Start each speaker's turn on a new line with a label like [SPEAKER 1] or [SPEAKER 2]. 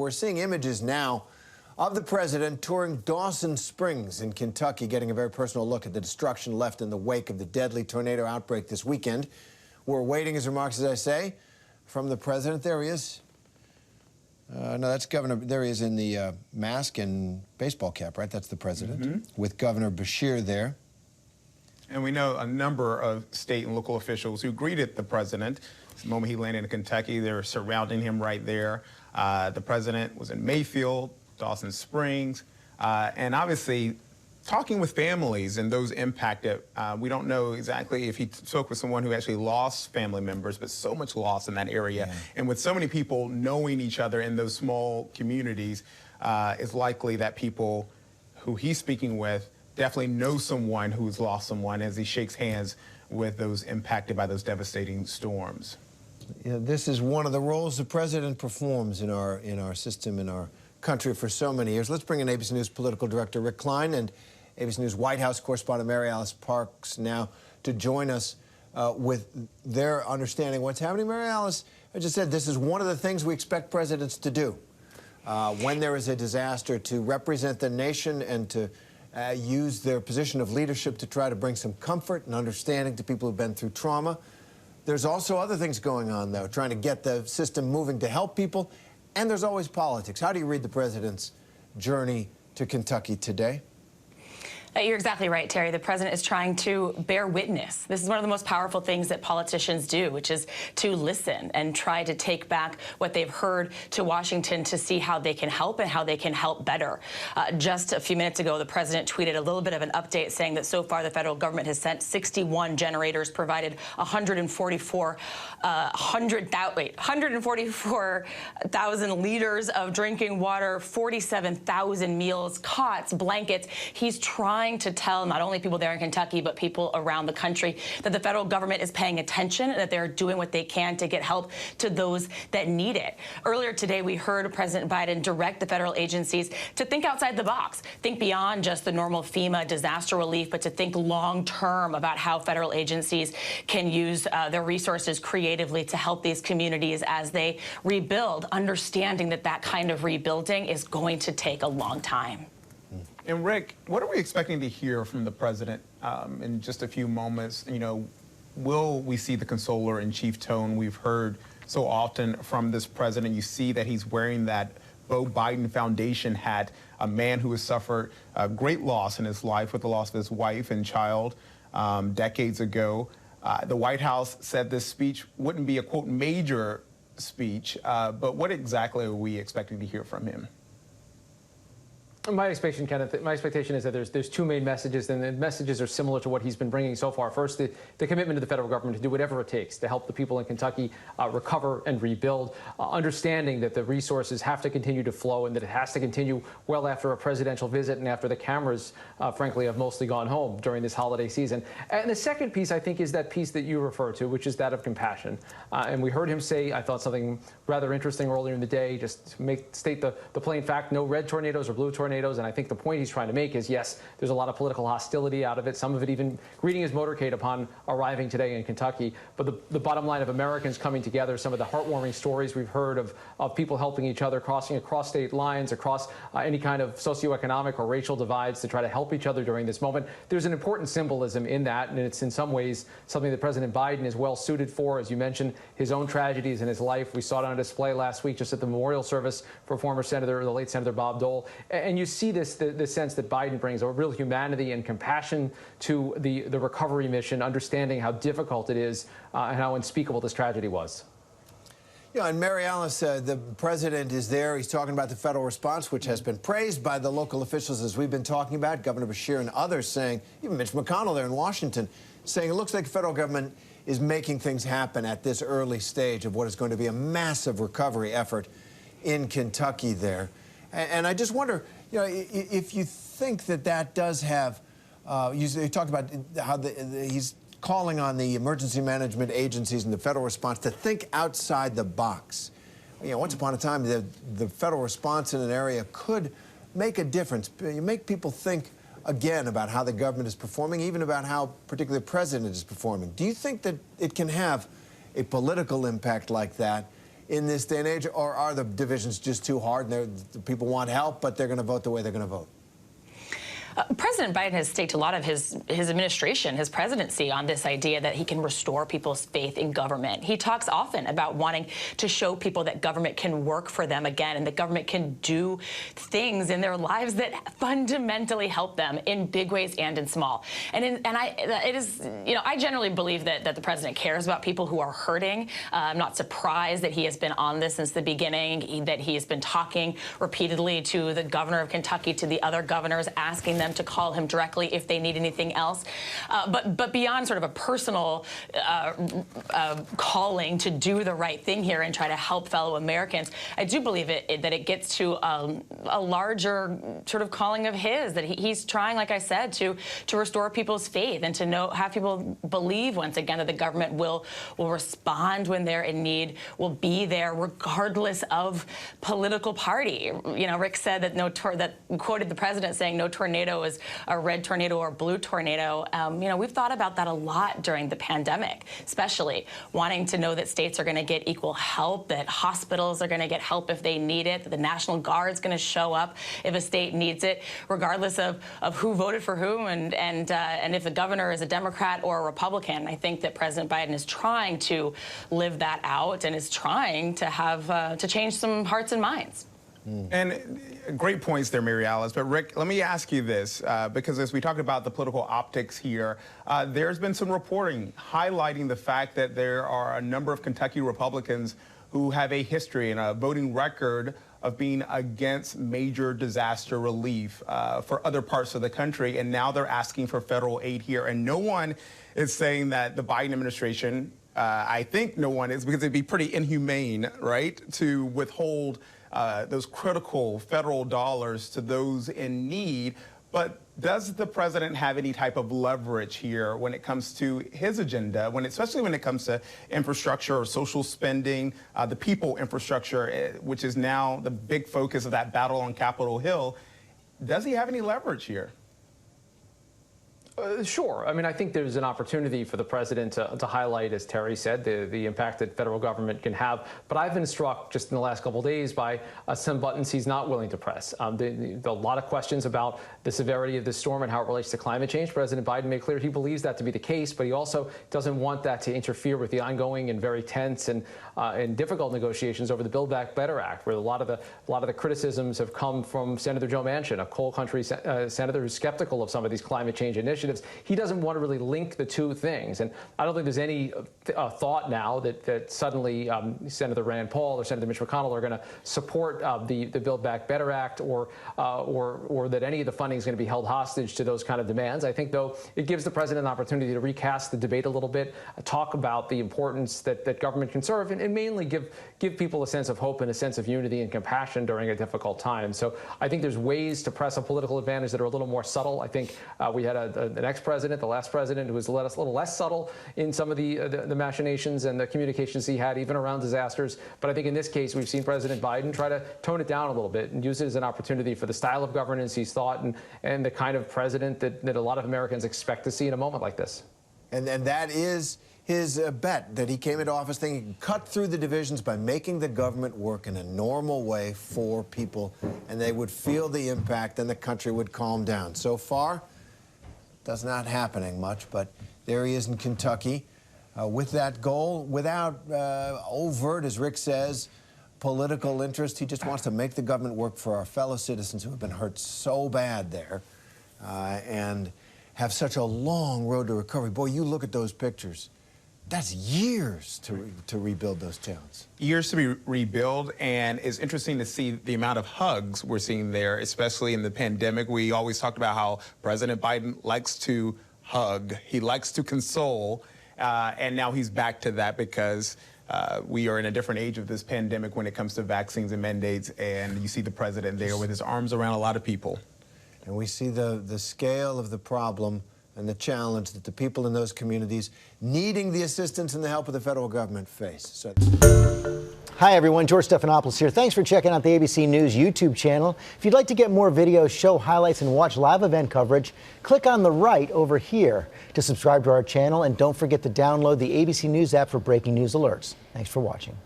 [SPEAKER 1] We're seeing images now of the president touring Dawson Springs in Kentucky, getting a very personal look at the destruction left in the wake of the deadly tornado outbreak this weekend. We're awaiting his remarks, as I say, from the president. There he is. No, that's Governor. There he is in the mask and baseball cap, right? That's the president, with Governor Beshear there.
[SPEAKER 2] And we know a number of state and local officials who greeted the president. The moment he landed in Kentucky, they were surrounding him right there. The president was in Mayfield, Dawson Springs, and obviously talking with families and those impacted. We don't know exactly if he spoke with someone who actually lost family members, but so much loss in that area. Yeah. And with so many people knowing each other in those small communities, it's likely that people who he's speaking with definitely know someone who's lost someone as he shakes hands with those impacted by those devastating storms.
[SPEAKER 1] Yeah, this is one of the roles the president performs in our system, in our country for so many years. Let's bring in ABC News political director Rick Klein and ABC News White House correspondent Mary Alice Parks now to join us with their understanding of what's happening. Mary Alice, I just said this is one of the things we expect presidents to do when there is a disaster, to represent the nation and to use their position of leadership to try to bring some comfort and understanding to people who've been through trauma. There's also other things going on, though, trying to get the system moving to help people, and there's always politics. How do you read the president's journey to Kentucky today?
[SPEAKER 3] You're exactly right, Terry. The president is trying to bear witness. This is one of the most powerful things that politicians do, which is to listen and try to take back what they've heard to Washington to see how they can help and how they can help better. Just a few minutes ago, the president tweeted a little bit of an update saying that so far the federal government has sent 61 generators, provided 144,000 liters of drinking water, 47,000 meals, cots, blankets. He's trying to tell not only people there in Kentucky, but people around the country that the federal government is paying attention and that they're doing what they can to get help to those that need it. Earlier today, we heard President Biden direct the federal agencies to think outside the box, think beyond just the normal FEMA disaster relief, but to think long-term about how federal agencies can use their resources creatively to help these communities as they rebuild, understanding that that kind of rebuilding is going to take a long time.
[SPEAKER 2] And Rick, what are we expecting to hear from the president in just a few moments? You know, will we see the consoler in chief tone we've heard so often from this president? You see that he's wearing that Beau Biden Foundation hat, a man who has suffered a great loss in his life with the loss of his wife and child decades ago. The White House said this speech wouldn't be a, quote, major speech, but what exactly are we expecting to hear from him?
[SPEAKER 4] My expectation, Kenneth, my expectation is that there's two main messages, and the messages are similar to what he's been bringing so far. First, the commitment of the federal government to do whatever it takes to help the people in Kentucky recover and rebuild, understanding that the resources have to continue to flow and that it has to continue well after a presidential visit and after the cameras, frankly, have mostly gone home during this holiday season. And the second piece, I think, is that piece that you refer to, which is that of compassion. And we heard him say, I thought, something rather interesting earlier in the day, just to state the plain fact, no red tornadoes or blue tornadoes. And I think the point he's trying to make is, yes, there's a lot of political hostility out of it, some of it even greeting his motorcade upon arriving today in Kentucky. But the bottom line of Americans coming together, some of the heartwarming stories we've heard of people helping each other, crossing across state lines, across any kind of socioeconomic or racial divides to try to help each other during this moment. There's an important symbolism in that, and it's in some ways something that President Biden is well suited for. As you mentioned, his own tragedies in his life. We saw it on display last week just at the memorial service for former Senator, the late Senator Bob Dole. And you see this sense that Biden brings a real humanity and compassion to the recovery mission, understanding how difficult it is and how unspeakable this tragedy was.
[SPEAKER 1] Yeah, and Mary Alice, the president is there. He's talking about the federal response, which has been praised by the local officials, as we've been talking about. Governor Beshear and others saying, even Mitch McConnell there in Washington, saying it looks like the federal government is making things happen at this early stage of what is going to be a massive recovery effort in Kentucky there. And I just wonder, you know, if you think that that does have, you talked about how he's calling on the emergency management agencies and the federal response to think outside the box. You know, once upon a time, the federal response in an area could make a difference. You make people think again about how the government is performing, even about how particularly the president is performing. Do you think that it can have a political impact like that in this day and age, or are the divisions just too hard and the people want help, but they're going to vote the way they're going to vote?
[SPEAKER 3] President Biden has staked a lot of his administration, his presidency, on this idea that he can restore people's faith in government. He talks often about wanting to show people that government can work for them again and that government can do things in their lives that fundamentally help them in big ways and in small. I generally believe that the president cares about people who are hurting. I'm not surprised that he has been on this since the beginning, that he has been talking repeatedly to the governor of Kentucky, to the other governors, asking them to call him directly if they need anything else. But beyond sort of a personal calling to do the right thing here and try to help fellow Americans, I do believe that it gets to a larger sort of calling of his, that he's trying, like I said, to restore people's faith and to have people believe once again that the government will respond when they're in need, will be there regardless of political party. You know, Rick said that quoted the president saying no tornado is a red tornado or a blue tornado. We've thought about that a lot during the pandemic, especially wanting to know that states are going to get equal help, that hospitals are going to get help if they need it, that the National Guard's going to show up if a state needs it, regardless of who voted for whom and if the governor is a Democrat or a Republican. I think that President Biden is trying to live that out and is trying to have to change some hearts and minds.
[SPEAKER 2] And great points there, Mary Alice. But Rick, let me ask you this, because as we talk about the political optics here, there's been some reporting highlighting the fact that there are a number of Kentucky Republicans who have a history and a voting record of being against major disaster relief for other parts of the country. And now they're asking for federal aid here. And no one is saying that the Biden administration, I think no one is, because it'd be pretty inhumane, right, to withhold those critical federal dollars to those in need. But does the president have any type of leverage here when it comes to his agenda, especially when it comes to infrastructure or social spending, the people infrastructure, which is now the big focus of that battle on Capitol Hill? Does he have any leverage here?
[SPEAKER 4] Sure. I mean, I think there's an opportunity for the president to highlight, as Terry said, the impact that federal government can have. But I've been struck just in the last couple of days by some buttons he's not willing to press. A lot of questions about the severity of the storm and how it relates to climate change. President Biden made clear he believes that to be the case, but he also doesn't want that to interfere with the ongoing and very tense and difficult negotiations over the Build Back Better Act, where a lot of the criticisms have come from Senator Joe Manchin, a coal country senator who's skeptical of some of these climate change initiatives. He doesn't want to really link the two things. And I don't think there's any thought now that suddenly Senator Rand Paul or Senator Mitch McConnell are going to support the Build Back Better Act or that any of the funding is going to be held hostage to those kind of demands. I think, though, it gives the president an opportunity to recast the debate a little bit, talk about the importance that government can serve, and mainly give people a sense of hope and a sense of unity and compassion during a difficult time. So I think there's ways to press a political advantage that are a little more subtle. I think we had an ex-president, the last president, who was a little less subtle in some of the machinations and the communications he had, even around disasters. But I think in this case, we've seen President Biden try to tone it down a little bit and use it as an opportunity for the style of governance he's thought and the kind of president that a lot of Americans expect to see in a moment like this.
[SPEAKER 1] And that is his bet, that he came into office thinking he could cut through the divisions by making the government work in a normal way for people, and they would feel the impact and the country would calm down. So far, that's not happening much, but there he is in Kentucky with that goal, without overt, as Rick says, political interest. He just wants to make the government work for our fellow citizens who have been hurt so bad there and have such a long road to recovery. Boy, you look at those pictures. That's years to rebuild those towns.
[SPEAKER 2] Years to be rebuild, and it's interesting to see the amount of hugs we're seeing there, especially in the pandemic. We always talked about how President Biden likes to hug, he likes to console, and now he's back to that because we are in a different age of this pandemic when it comes to vaccines and mandates, and you see the president there with his arms around a lot of people.
[SPEAKER 1] And we see the scale of the problem and the challenge that the people in those communities needing the assistance and the help of the federal government face. So
[SPEAKER 5] Hi, everyone. George Stephanopoulos here. Thanks for checking out the ABC News YouTube channel. If you'd like to get more videos, show highlights, and watch live event coverage, click on the right over here to subscribe to our channel. And don't forget to download the ABC News app for breaking news alerts. Thanks for watching.